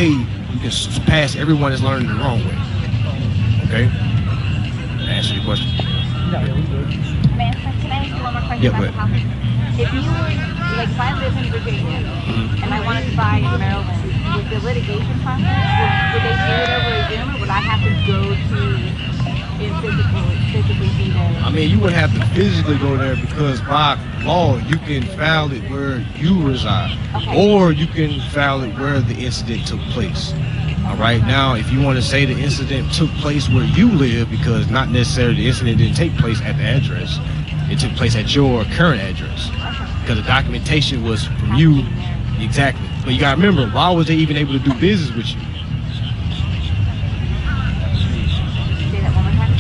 way you can surpass everyone that's learning the wrong way. Okay? Answer your question. Mansa, can I ask you one more question about the house? If you were, like, if I live in Virginia and I wanted to buy in Maryland, with the litigation process, would they do it over Zoom, or would I have to go to physically be there? I mean, you would have to physically go there because by law, you can file it where you reside, or you can file it where the incident took place. All right, now, if you want to say the incident took place where you live, because not necessarily the incident didn't take place at the address, it took place at your current address, because the documentation was from you. Exactly. But you got to remember, why was they even able to do business with you?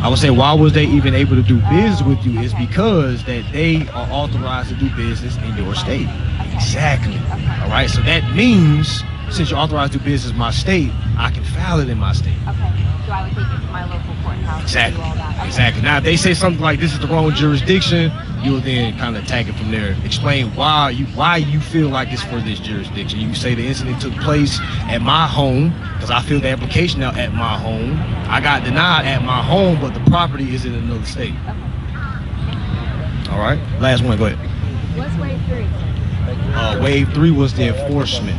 I would say, why was they even able to do business with you is because that they are authorized to do business in your state. Exactly. All right, so that means since you're authorized to do business in my state, I can file it in my state. Okay, so I would take it to my local courthouse. Exactly. And do all that. Okay. Exactly. Now, if they say something like this is the wrong jurisdiction, you'll then kind of attack it from there. Explain why you feel like it's for this jurisdiction. You say the incident took place at my home because I filled the application out at my home. I got denied at my home, but the property is in another state. Okay. All right. Last one. Go ahead. What's wave 3? Wave 3 was the enforcement.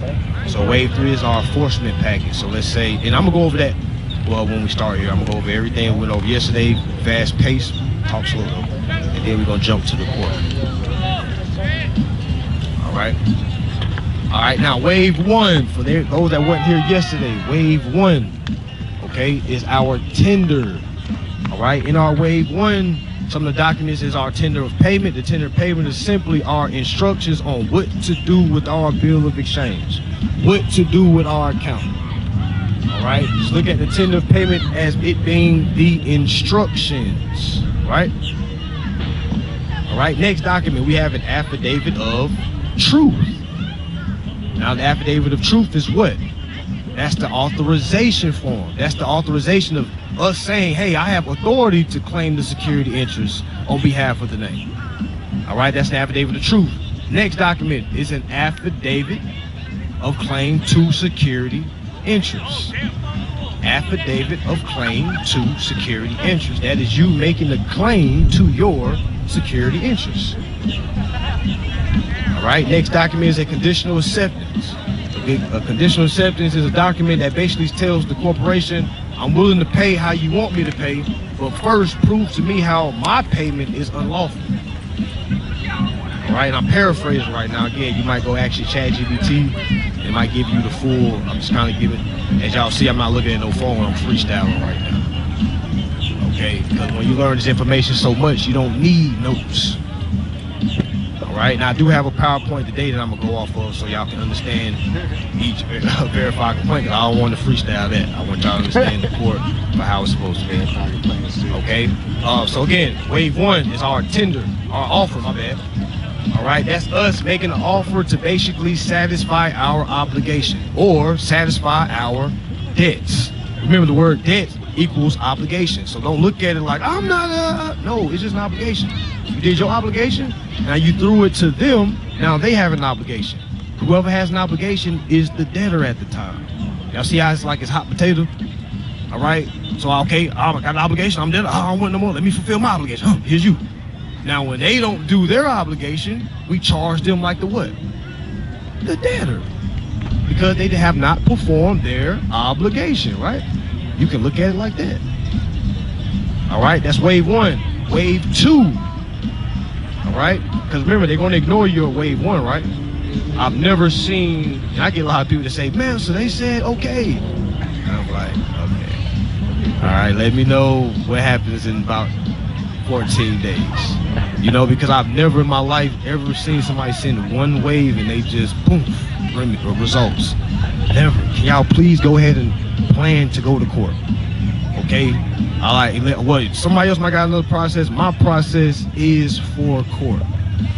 So wave 3 is our enforcement package. So let's say, and I'm gonna go over that. Well, when we start here, I'm gonna go over everything we went over yesterday, fast pace, talk slow though, and then we're gonna jump to the court. All right. All right. Now, wave 1 for those that weren't here yesterday. Wave 1, okay, is our tender. All right. In our wave 1. Some of the documents is our tender of payment. The tender of payment is simply our instructions on what to do with our bill of exchange, what to do with our account. All right, just look at the tender of payment as it being the instructions, right? All right, next document, we have an affidavit of truth. Now, the affidavit of truth is what? That's the authorization form. That's the authorization of us saying, hey, I have authority to claim the security interest on behalf of the name. All right, that's the affidavit of truth. Next document is an affidavit of claim to security interest. Affidavit of claim to security interest. That is you making a claim to your security interest. All right, next document is a conditional acceptance. A conditional acceptance is a document that basically tells the corporation, I'm willing to pay how you want me to pay, but first prove to me how my payment is unlawful. All right, and I'm paraphrasing right now. Again, you might go actually ChatGPT. It might give you the full, I'm just kind of giving, as y'all see, I'm not looking at no phone, I'm freestyling right now. Okay, because when you learn this information so much, you don't need notes. All right, now I do have a PowerPoint today that I'm gonna go off of so y'all can understand each verified complaint. I don't want to freestyle that. I want y'all to understand the court for how it's supposed to be. Okay, so again, wave 1 is our tender, our offer, my bad. All right, that's us making an offer to basically satisfy our obligation or satisfy our debts. Remember, the word debt equals obligation. So don't look at it like, I'm not, no, it's just an obligation. You did your obligation, now you threw it to them, now they have an obligation. Whoever has an obligation is the debtor at the time. Y'all see how it's like it's hot potato? All right, so okay, I got an obligation, I'm debtor, I don't want no more, let me fulfill my obligation, here's you. Now when they don't do their obligation, we charge them like the what? The debtor. Because they have not performed their obligation, right? You can look at it like that. All right, that's wave 1. Wave 2. All right, because remember, they're going to ignore your wave 1, right? I've never seen, and I get a lot of people that say, man, so they said, okay. And I'm like, okay. All right, let me know what happens in about 14 days. You know, because I've never in my life ever seen somebody send one wave and they just, boom, bring me results. Never. Can y'all please go ahead and plan to go to court? Okay? All right, what, somebody else might got another process. My process is for court.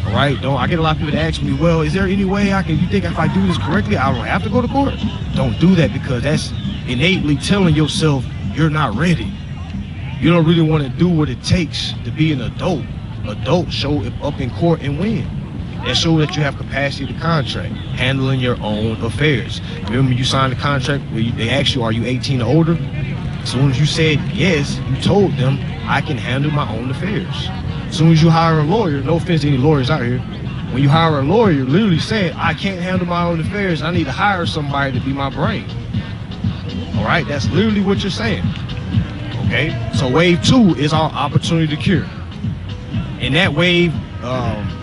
All right? I get a lot of people that ask me, well, is there any way you think if I do this correctly, I don't have to go to court? Don't do that, because that's innately telling yourself you're not ready. You don't really want to do what it takes to be an adult. Adults show up in court and win. that shows that you have capacity to contract, handling your own affairs. Remember, you signed a contract where they asked you, are you 18 or older? As soon as you said yes, you told them, I can handle my own affairs. As soon as you hire a lawyer, no offense to any lawyers out here, when you hire a lawyer, you're literally saying, I can't handle my own affairs. I need to hire somebody to be my brain. All right, that's literally what you're saying. Okay, so wave 2 is our opportunity to cure. In that wave,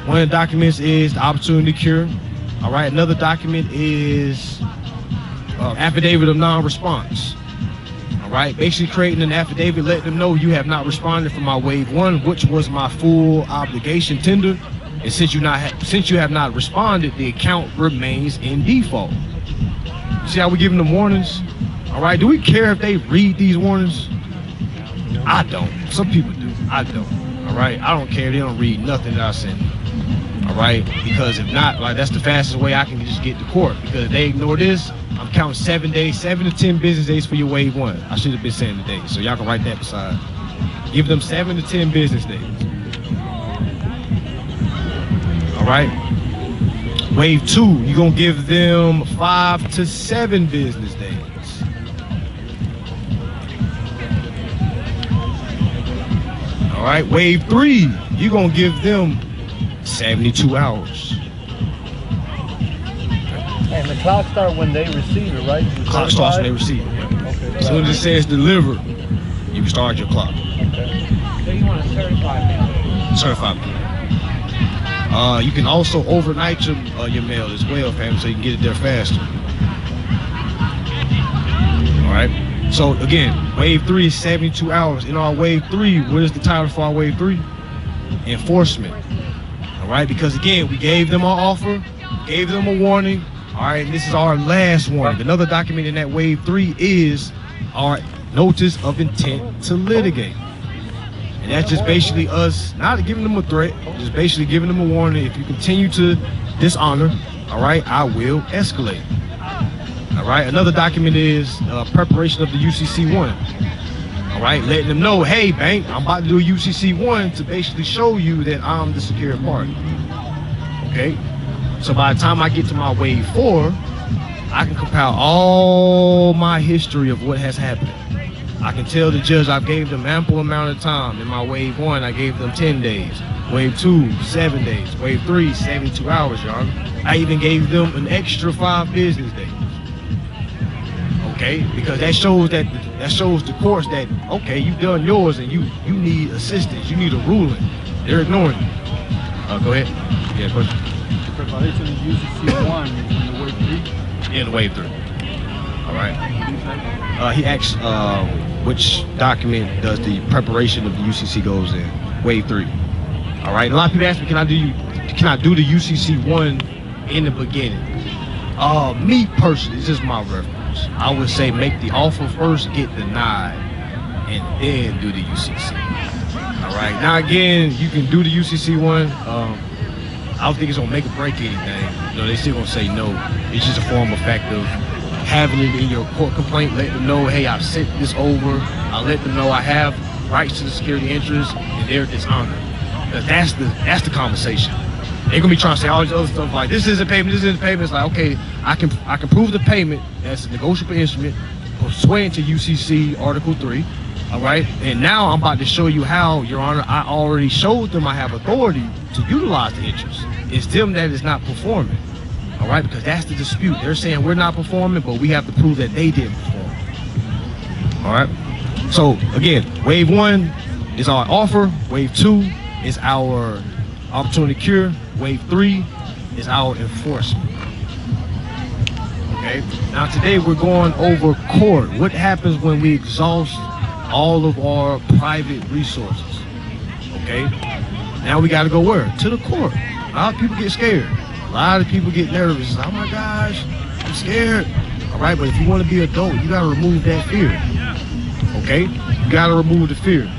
one of the documents is the opportunity to cure. All right, another document is affidavit of non-response. All right, basically creating an affidavit, letting them know you have not responded for my wave 1, which was my full obligation tender. And since you have not responded, the account remains in default. See how we giving them warnings? All right, do we care if they read these warnings? I don't. Some people do. I don't. All right, I don't care. They don't read nothing that I send. All right, because if not, like, that's the fastest way I can just get to court. Because if they ignore this, I'm counting 7 to 10 business days for your wave 1. I should have been saying today, so y'all can write that beside. Give them 7 to 10 business days. All right. Wave 2, you're gonna give them 5 to 7 business days. All right, wave 3, you're gonna give them 72 hours. And the clock starts when they receive it, right? The clock starts when they receive it. Yeah. Okay. As soon as it says deliver, you can start your clock. Okay. So you want a certified mail? Certified mail. You can also overnight your mail as well, fam, so you can get it there faster. All right. So again, wave 3 is 72 hours. In our wave 3, what is the title for our wave 3? Enforcement. All right, because again, we gave them our offer, gave them a warning. All right, and this is our last warning. Another document in that wave 3 is our notice of intent to litigate. And that's just basically us not giving them a threat, just basically giving them a warning. If you continue to dishonor, all right, I will escalate. All right, another document is preparation of the UCC-1. All right, letting them know, hey, bank, I'm about to do a UCC-1 to basically show you that I'm the secured party. Okay, so by the time I get to my wave 4, I can compile all my history of what has happened. I can tell the judge I gave them ample amount of time. In my wave 1, I gave them 10 days. Wave 2, 7 days. Wave 3, 72 hours, y'all. I even gave them an extra 5 business days. Okay, because that shows the courts that, okay, you've done yours and you need assistance, you need a ruling. They're ignoring you. Go ahead. Yeah, question. Preparation of UCC-1 in the wave 3? In the wave 3. All right. He asked which document does the preparation of the UCC goes in? Wave 3. All right. And a lot of people ask me, can I do the UCC-1 in the beginning? Me personally, this is my reference. I would say make the offer first, get denied, and then do the UCC. All right. Now again, you can do the UCC-1. I don't think it's gonna make or break anything. You know, they still gonna say no. It's just a form of fact of having it in your court complaint, letting them know, hey, I've sent this over. I let them know I have rights to the security interest, and they're dishonored. That's the conversation. They're gonna be trying to say all this other stuff like this isn't payment, this isn't payment. It's like, okay, I can prove the payment as a negotiable instrument, pursuant to UCC Article 3. All right, and now I'm about to show you how, Your Honor. I already showed them I have authority to utilize the interest. It's them that is not performing. All right, because that's the dispute. They're saying we're not performing, but we have to prove that they didn't perform. All right. So again, wave 1 is our offer. Wave 2 is our opportunity to cure. Wave 3 is our enforcement. Okay. Now today we're going over court. What happens when we exhaust all of our private resources? Okay. Now we got to go where? To the court. A lot of people get scared. A lot of people get nervous. Oh my gosh, I'm scared. All right, but if you want to be adult, you got to remove that fear. Okay? You got to remove the fear.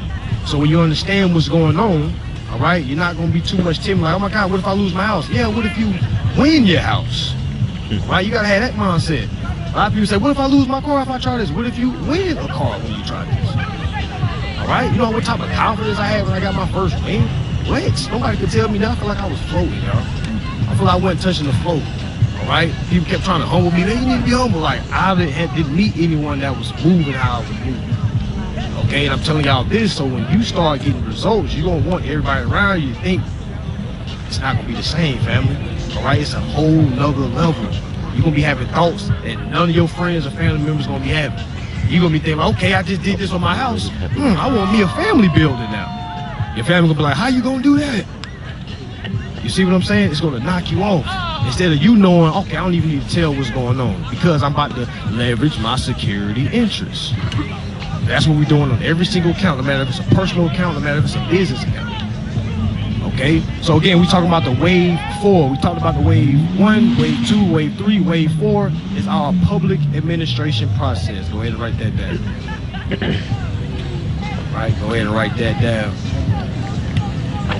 So when you understand what's going on, all right, you're not going to be too much timid. Like, oh my God, what if I lose my house? Yeah, what if you win your house? Right? You got to have that mindset. A lot of people say, what if I lose my car if I try this? What if you win a car when you try this? All right? You know what type of confidence I had when I got my first win? What? Nobody could tell me nothing. Like I was floating, y'all. careful I wasn't touching the floor. All right, people kept trying to humble me. Man, you need to be humble. Like I didn't meet anyone that was moving how I was moving. Okay, and I'm telling y'all this, so when you start getting results, you're gonna want everybody around you to think it's not gonna be the same, family. All right, it's a whole nother level. You're gonna be having thoughts that none of your friends or family members gonna be having. You're gonna be thinking, okay, I just did this on my house. I want me a family building now. Your family gonna be like, how you gonna do that? You see what I'm saying? It's gonna knock you off. Instead of you knowing, okay, I don't even need to tell what's going on because I'm about to leverage my security interests. That's what we're doing on every single account, no matter if it's a personal account, no matter if it's a business account. Okay? So again, we talking about the wave 4. We talked about the wave 1, wave 2, wave 3, wave 4 is our public administration process. Go ahead and write that down. Right, go ahead and write that down.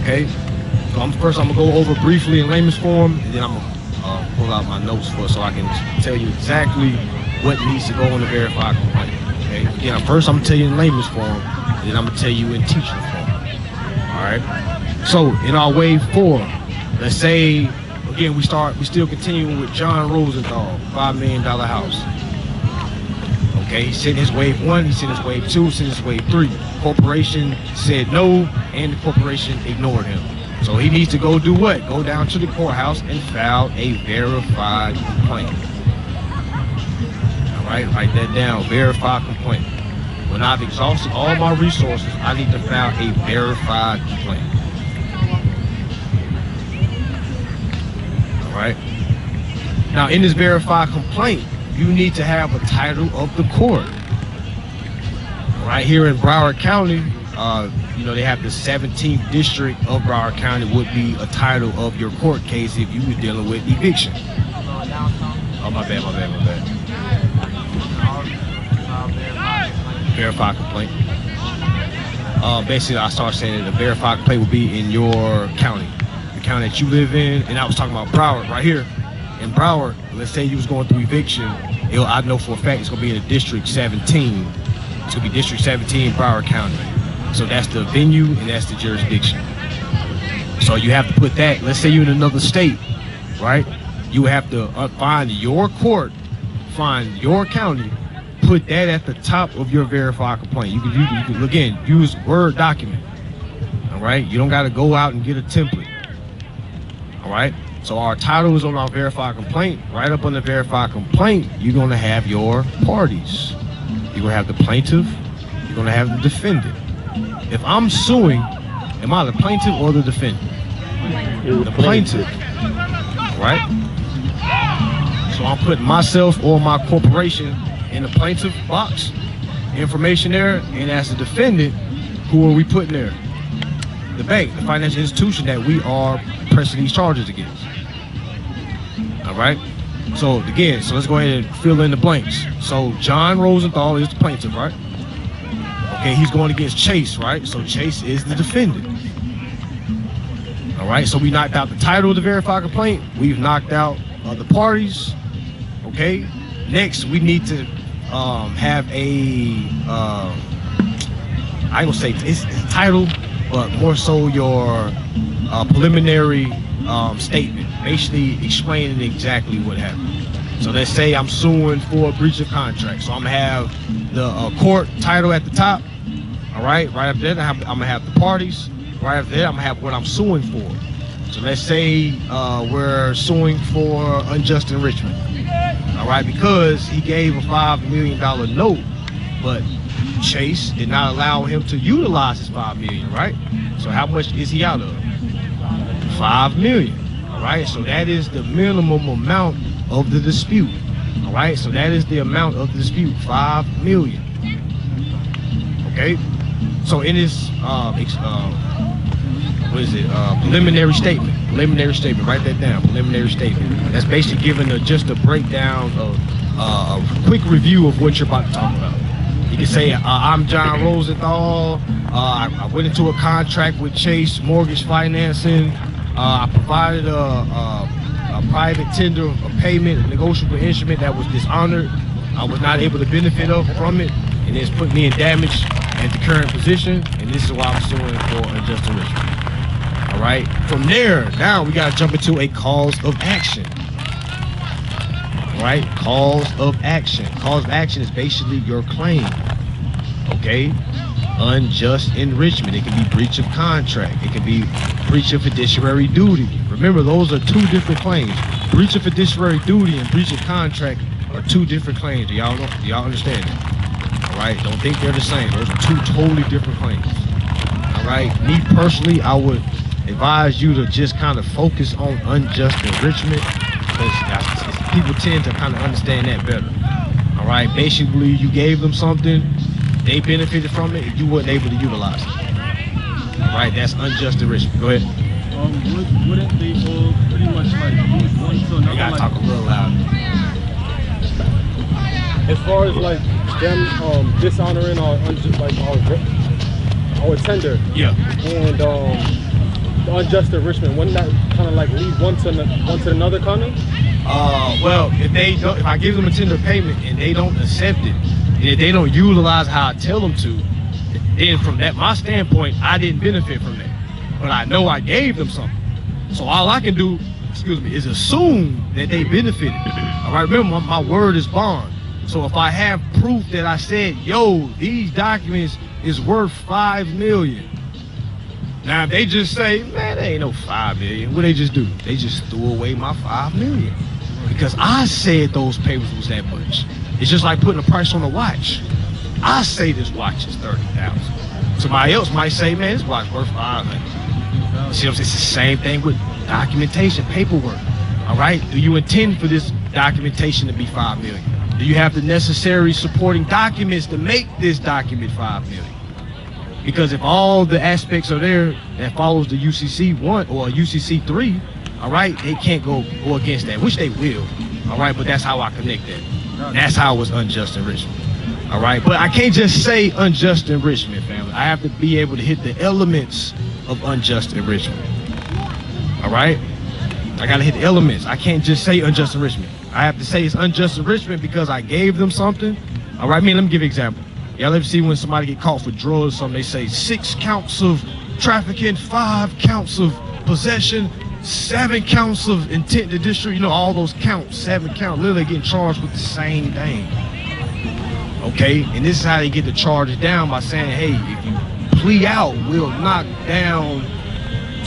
Okay? So I'm gonna go over briefly in layman's form, and then I'm gonna pull out my notes so I can tell you exactly what needs to go on the verified complaint. Okay? Again, first I'm gonna tell you in layman's form, and then I'm gonna tell you in teaching form. All right? So in our wave 4, let's say again we still continuing with John Rosenthal, $5 million house. Okay, he sent his wave 1, he sent his wave 2, he sent his wave 3. Corporation said no, and the corporation ignored him. So he needs to go do what? Go down to the courthouse and file a verified complaint. All right, write that down, verified complaint. When I've exhausted all my resources, I need to file a verified complaint. All right. Now in this verified complaint, you need to have a title of the court. Right here in Broward County, you know, they have the 17th district of Broward County would be a title of your court case if you were dealing with eviction. Oh, my bad. Verified complaint. Basically, I started saying that the verified complaint will be in your county, the county that you live in. And I was talking about Broward right here. In Broward, let's say you was going through eviction. I know for a fact it's going to be in the District 17. It's going to be District 17 Broward County. So that's the venue and that's the jurisdiction. So you have to put that, let's say you're in another state, right? You have to find your court, find your county, put that at the top of your verified complaint. You can again, use Word document, all right? You don't got to go out and get a template, all right? So our title is on our verified complaint. Right up on the verified complaint, you're going to have your parties. You're going to have the plaintiff, you're going to have the defendant. If I'm suing, am I the plaintiff or the defendant? The plaintiff, right? So I'm putting myself or my corporation in the plaintiff box, information there, and as the defendant, who are we putting there? The bank, the financial institution that we are pressing these charges against. All right? So again, let's go ahead and fill in the blanks. So John Rosenthal is the plaintiff, right? Okay, he's going against Chase, right? So Chase is the defendant. All right, so we knocked out the title of the verified complaint. We've knocked out the parties. Okay, next we need to have a, I will say it's title, but more so your preliminary statement, basically explaining exactly what happened. So let's say I'm suing for a breach of contract. So I'm gonna have the court title at the top. All right, right after that, I'm gonna have the parties. Right after that, I'm gonna have what I'm suing for. So let's say we're suing for unjust enrichment. All right, because he gave a $5 million note, but Chase did not allow him to utilize his $5 million, right? So how much is he out of? $5 million. All right, so that is the minimum amount of the dispute. All right, so that is the amount of the dispute, $5 million. Okay, so in this preliminary statement. Preliminary statement. Write that down. Preliminary statement. That's basically giving just a breakdown of a quick review of what you're about to talk about. You can say, I'm John Rosenthal. I went into a contract with Chase Mortgage Financing. I provided a private tender of payment, a negotiable instrument that was dishonored. I was not able to benefit from it, and it's put me in damage at the current position, and this is why I'm suing for unjust enrichment. All right. From there, now we gotta jump into a cause of action. All right. Cause of action. Cause of action is basically your claim. Okay. Unjust enrichment. It can be breach of contract. It can be breach of fiduciary duty. Remember, those are two different claims. Breach of fiduciary duty and breach of contract are two different claims. Do y'all understand that? All right. Don't think they're the same. Those are two totally different claims. All right. Me personally, I would advise you to just kind of focus on unjust enrichment, because people tend to kind of understand that better. All right. Basically, you gave them something. They benefited from it, and you weren't able to utilize it. All right, that's unjust enrichment. Go ahead. Wouldn't they all pretty much like use one to another? You gotta talk a little loud. As far as like them dishonoring our our tender, Yeah. and the unjust enrichment, wouldn't that kind of like lead one to another kind of? Well, if I give them a tender payment and they don't accept it, and if they don't utilize how I tell them to, then from my standpoint, I didn't benefit from that. But I know I gave them something. So all I can do, is assume that they benefited. All right, remember, my word is bond. So if I have proof that I said, yo, these documents is worth $5 million. Now, if they just say, man, there ain't no $5 million, what they just do? They just threw away my $5 million. Because I said those papers was that much. It's just like putting a price on a watch. I say this watch is $30,000. Somebody else might say, man, this watch worth $500. See what I'm saying? It's the same thing with documentation, paperwork. All right? Do you intend for this documentation to be $5 million? Do you have the necessary supporting documents to make this document $5 million? Because if all the aspects are there that follows the UCC 1 or UCC 3, all right, they can't go against that, which they will. All right, but that's how I connect that. That's how it was unjust enrichment. All right, but I can't just say unjust enrichment, family. I have to be able to hit the elements of unjust enrichment. All right, I gotta hit the elements. I can't just say unjust enrichment. I have to say it's unjust enrichment because I gave them something. All right, let me give you an example. Y'all ever see when somebody get caught for drugs, something they say 6 counts of trafficking, 5 counts of possession, 7 counts of intent to distribute, you know, all those counts, 7 counts, literally getting charged with the same thing. Okay, and this is how they get the charges down, by saying, hey, if you plea out, we'll knock down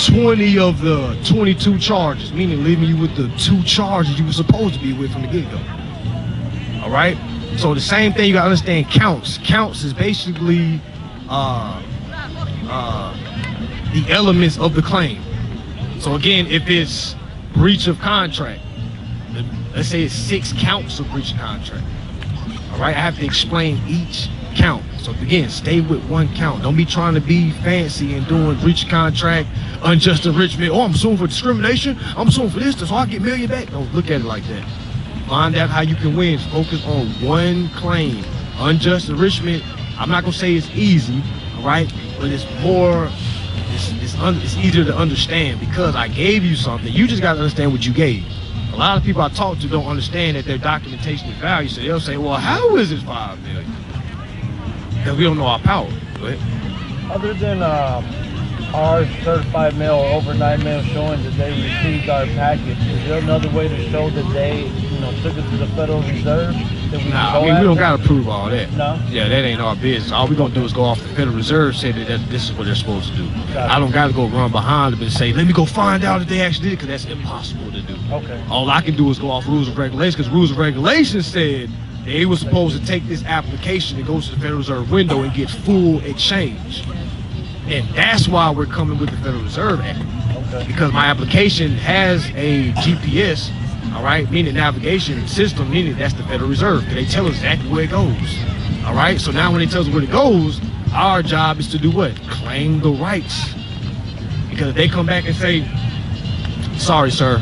20 of the 22 charges, meaning leaving you with the 2 charges you were supposed to be with from the get-go. All right, so the same thing, you gotta understand counts. Counts is basically the elements of the claim. So again, if it's breach of contract, let's say it's 6 counts of breach of contract. All right, I have to explain each count. So again, stay with 1 count. Don't be trying to be fancy and doing breach of contract, unjust enrichment. Oh, I'm suing for discrimination. I'm suing for this, so I get $1 million back. Don't look at it like that. Find out how you can win. Focus on 1 claim. Unjust enrichment, I'm not gonna say it's easy, all right, but it's more. It's easier to understand because I gave you something. You just got to understand what you gave. A lot of people I talk to don't understand that their documentation is value, so they'll say, well, how is it $5 million? Because we don't know our power. Go ahead. Other than our certified mail or overnight mail showing that they received our package, is there another way to show that they, took it to the Federal Reserve? Nah, we don't gotta prove all that. No? Yeah, that ain't our business. All we gonna do is go off the Federal Reserve, say that this is what they're supposed to do. I don't gotta go run behind them and say, let me go find out if they actually did, because that's impossible to do. Okay. All I can do is go off rules and regulations, because rules and regulations said they were supposed to take this application and go to the Federal Reserve window and get full exchange. And that's why we're coming with the Federal Reserve Act. Okay. Because my application has a GPS, all right, meaning navigation system, meaning that's the Federal Reserve, because they tell us exactly where it goes. All right, so now when they tell us where it goes, our job is to do what? Claim the rights. Because if they come back and say, sorry, sir,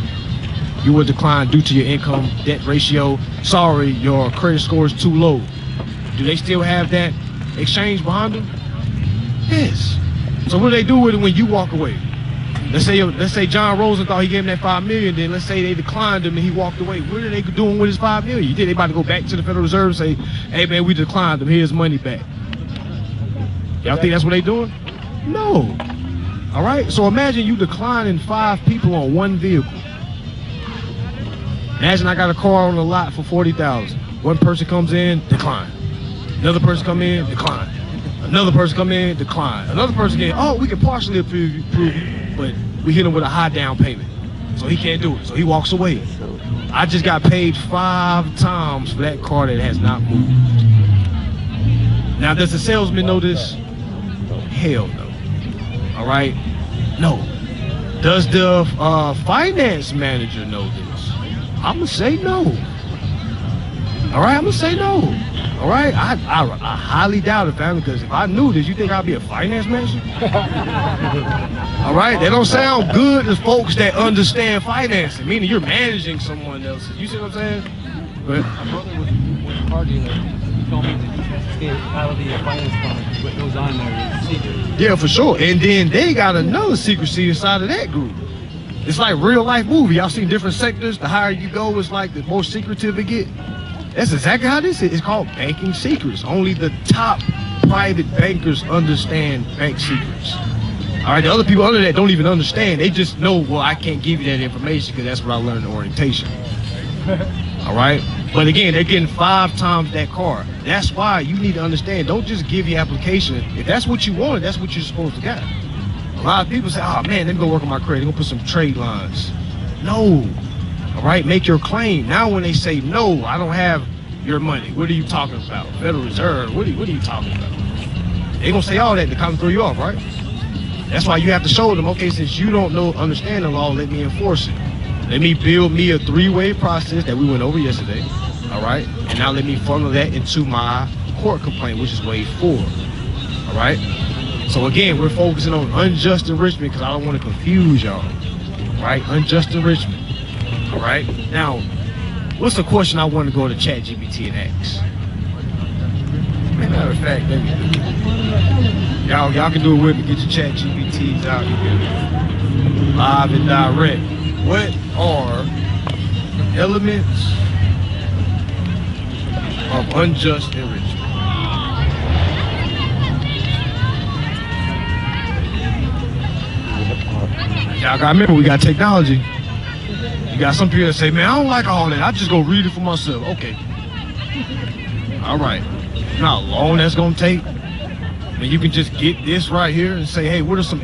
you were declined due to your income debt ratio. Sorry, your credit score is too low. Do they still have that exchange behind them? Yes. So what do they do with it when you walk away? Let's say John Rosen thought he gave him that $5 million. Then let's say they declined him and he walked away. What are they doing with his $5 million? You think they about to go back to the Federal Reserve and say, "Hey man, we declined him. Here's money back." Y'all think that's what they doing? No. All right, so imagine you declining 5 people on one vehicle. Imagine I got a car on the lot for 40,000. One person comes in, decline. Another person come in, decline. Another person come in, decline. Another person get, oh, we can partially approve you, but we hit him with a high down payment, so he can't do it. So he walks away. I just got paid 5 times for that car that has not moved. Now, does the salesman know this? Hell no. All right? No. Does the finance manager know this? I'm gonna say no. All right, I'm gonna say no. All right, I highly doubt it, family, because if I knew this, you think I'd be a finance manager? All right, they don't sound good to folks that understand financing, meaning you're managing someone else. You see what I'm saying? But my brother was a car dealer. He told me that you can't stay out of the finance company. What goes on there is secret. yeah, for sure. And then they got another secrecy inside of that group. It's like real life movie. Y'all seen different sectors. The higher you go, it's like the more secretive it get. That's exactly how this is. It's called banking secrets. Only the top private bankers understand bank secrets. All right, the other people under that don't even understand. They just know, well, I can't give you that information because that's what I learned in orientation. All right, but again, they're getting 5 times that car. That's why you need to understand. Don't just give your application. If that's what you wanted, that's what you're supposed to get. A lot of people say, oh man, let me go work on my credit. They're gonna put some trade lines. No. All right, make your claim. Now when they say, no, I don't have your money, what are you talking about? Federal Reserve, what are you talking about? They're gonna say all that to kind of throw you off, right? That's why you have to show them, okay, since you don't understand the law, let me enforce it. Let me build me a 3-way process that we went over yesterday, all right? And now let me funnel that into my court complaint, which is wave 4, all right? So again, we're focusing on unjust enrichment because I don't want to confuse y'all, right? Unjust enrichment, all right? Now, what's the question I want to go to ChatGPT and ask? Matter of fact, y'all can do it with me. Get your ChatGPTs out here, live and direct. What are the elements of unjust enrichment? Y'all gotta remember, we got technology. You got some people that say, man, I don't like all that. I just go read it for myself. Okay. All right. Not long that's gonna take. And you can just get this right here and say, hey, what are some